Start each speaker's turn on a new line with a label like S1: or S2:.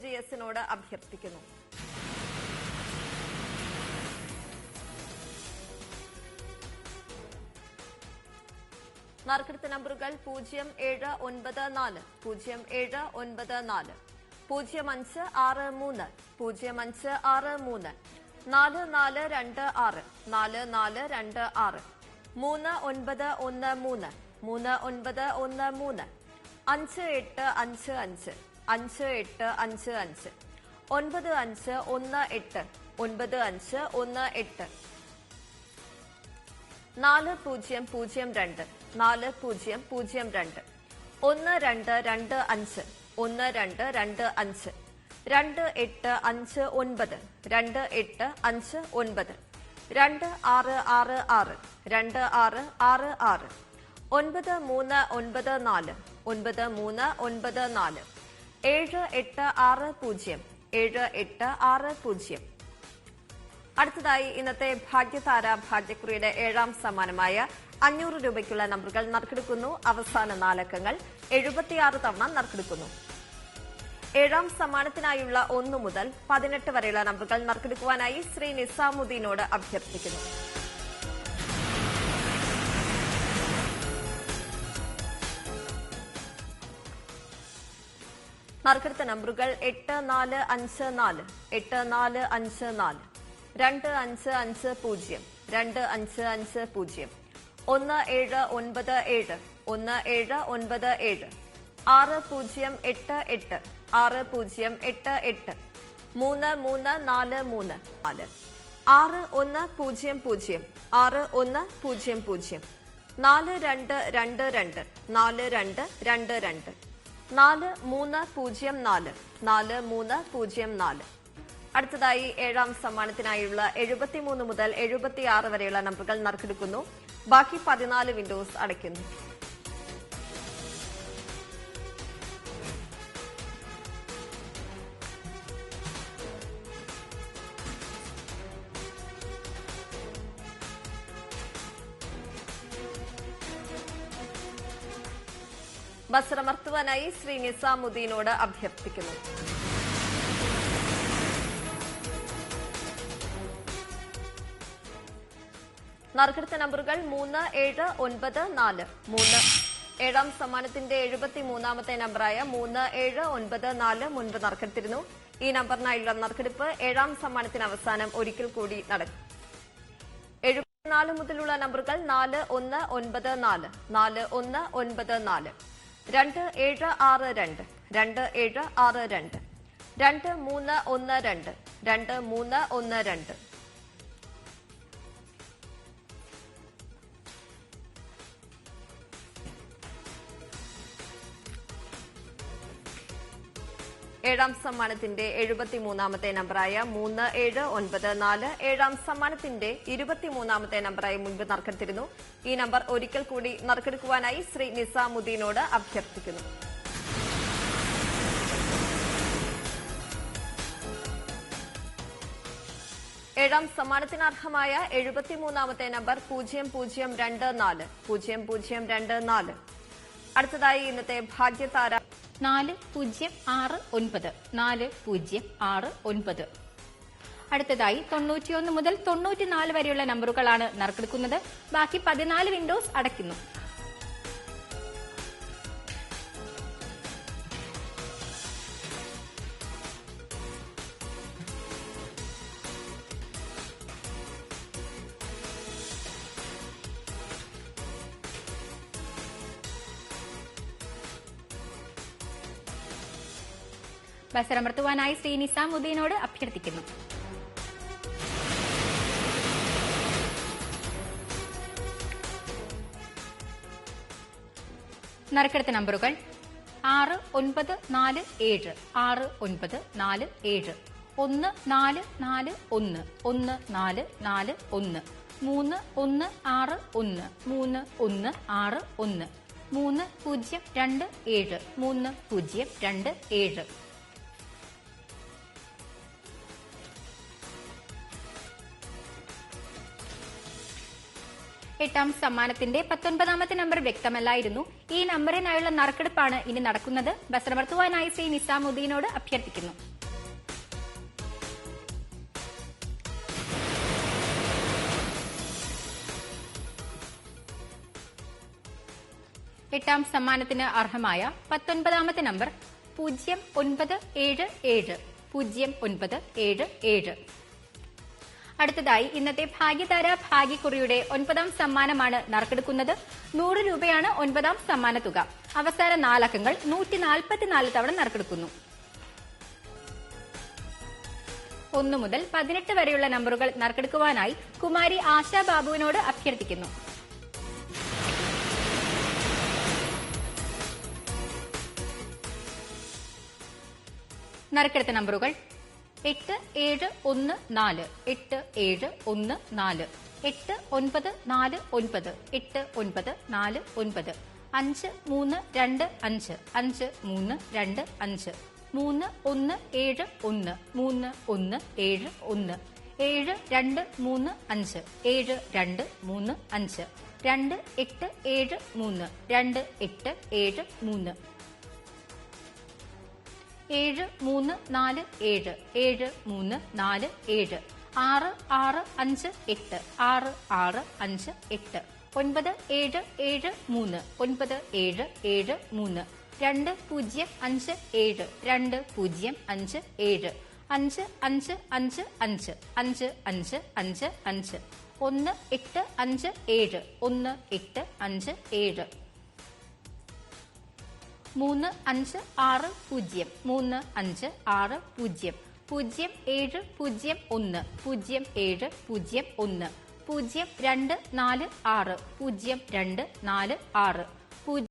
S1: SGSനോട് അഭ്യർത്ഥിക്കുന്നു. നറുക്കെടുത്ത നമ്പറുകൾ 0794 0794 0563 0563 4426 4426 3913 3913 5855 5855 9518 9518 4002 4002 1225 1225 2859 2859 2666 2666 9394 9394 7860 7860. അടുത്തതായി ഇന്നത്തെ ഭാഗ്യതാര ഭാഗ്യക്കുറിയുടെ 7ാം സമ്മാനമായ 500 രൂപയ്ക്കുള്ള നമ്പറുകൾ നറുക്കെടുക്കുന്നു. അവസാന 4 അക്കങ്ങൾ 76 തവണ നറുക്കെടുക്കുന്നു. 7ാം സമ്മാനത്തിനായുള്ള 1 മുതൽ 18 വരെയുള്ള നമ്പറുകൾ നറുക്കെടുക്കുവാനായി ശ്രീ നിസാമുദ്ദീനോട് അഭ്യർത്ഥിക്കുന്നു. നറുക്കെടുത്ത നമ്പറുകൾ 8454 8454 2550 2550 1797 1797 6088 6088 3343 6100 6100 4222 4222 4304 4304. അടുത്തതായി 7ാം സമ്മാനത്തിനായുള്ള 73 മുതൽ 76 വരെയുള്ള നമ്പറുകൾ നറുക്കെടുക്കുന്നു. ബാക്കി 14 വിൻഡോസ് അടയ്ക്കുന്നു. ബസറമർത്തുവാനായി ശ്രീ നിസാമുദ്ദീനോട് അഭ്യർത്ഥിക്കുന്നു. നറുക്കെടുത്ത നമ്പറുകൾ 3794 7ാം സമ്മാനത്തിന്റെ 73ാമത്തെ നമ്പറായ 3794 മുൻപ് നറുക്കെടുത്തിരുന്നു. ഈ നമ്പറിനായുള്ള നറുക്കെടുപ്പ് 7ാം സമ്മാനത്തിന് അവസാനം ഒരിക്കൽ കൂടി നടക്കും. 74 മുതലുള്ള നമ്പറുകൾ 4194 4194 2762 2762 2312 2312. ഏഴാം സമ്മാനത്തിന്റെ 73ാമത്തെ നമ്പറായ 3794 7ാം സമ്മാനത്തിന്റെ 23ാമത്തെ നമ്പറായി മുൻപ് നറുക്കെടുത്തിരുന്നു. ഈ നമ്പർ ഒരിക്കൽ കൂടി നറുക്കെടുക്കുവാനായി ശ്രീ നിസാമുദ്ദീനോട് അഭ്യർത്ഥിക്കുന്നു. ഏഴാം സമ്മാനത്തിനർഹമായ 73ാമത്തെ നമ്പർ 0024 0024. അടുത്തതായി ഇന്നത്തെ ഭാഗ്യതാര
S2: 4069 4069. അടുത്തതായി 91 മുതൽ 94 വരെയുള്ള നമ്പറുകളാണ് നറുക്കെടുക്കുന്നത്. ബാക്കി 14 വിൻഡോസ് അടയ്ക്കുന്നു. ബസറമർത്തുവാനായി ശ്രീ നിസാമുദ്ദീനോട് അഭ്യർത്ഥിക്കുന്നു. നറുക്കെടുത്ത നമ്പറുകൾ 6947 6947 1441 1441 3161 3161 3027 3027. എട്ടാം സമ്മാനത്തിന്റെ 19ാമത്തെ നമ്പർ വ്യക്തമല്ലായിരുന്നു. ഈ നമ്പറിനായുള്ള നറുക്കെടുപ്പാണ് ഇനി നടക്കുന്നത്. ബസറമർത്തുവാനായി ശ്രീ നിസാമുദ്ദീനോട് അഭ്യർത്ഥിക്കുന്നു. 8ാം സമ്മാനത്തിന് അർഹമായ 19ാമത്തെ നമ്പർ 0977 0977. അടുത്തതായി ഇന്നത്തെ ഭാഗ്യതാര ഭാഗ്യക്കുറിയുടെ 9ാം സമ്മാനമാണ് നറുക്കെടുക്കുന്നത്. 100 രൂപയാണ് 9ാം സമ്മാന തുക. അവസാന 4 അക്കങ്ങൾ 144 തവണ നറുക്കെടുക്കുന്നു. 1 മുതൽ 18 വരെയുള്ള നമ്പറുകൾ നറുക്കെടുക്കുവാനായി കുമാരി ആശാ ബാബുവിനോട് അഭ്യർത്ഥിക്കുന്നു. നറുക്കെടുത്ത നമ്പറുകൾ 8714 8714 8949 8949 5325 5325 3171 3171 7235 7235 2873 2873 7347 7347 6658 6658 9773 9773 2057 2057 5555 5555 1857 1857 3560 3560 0701 0701 0246 0246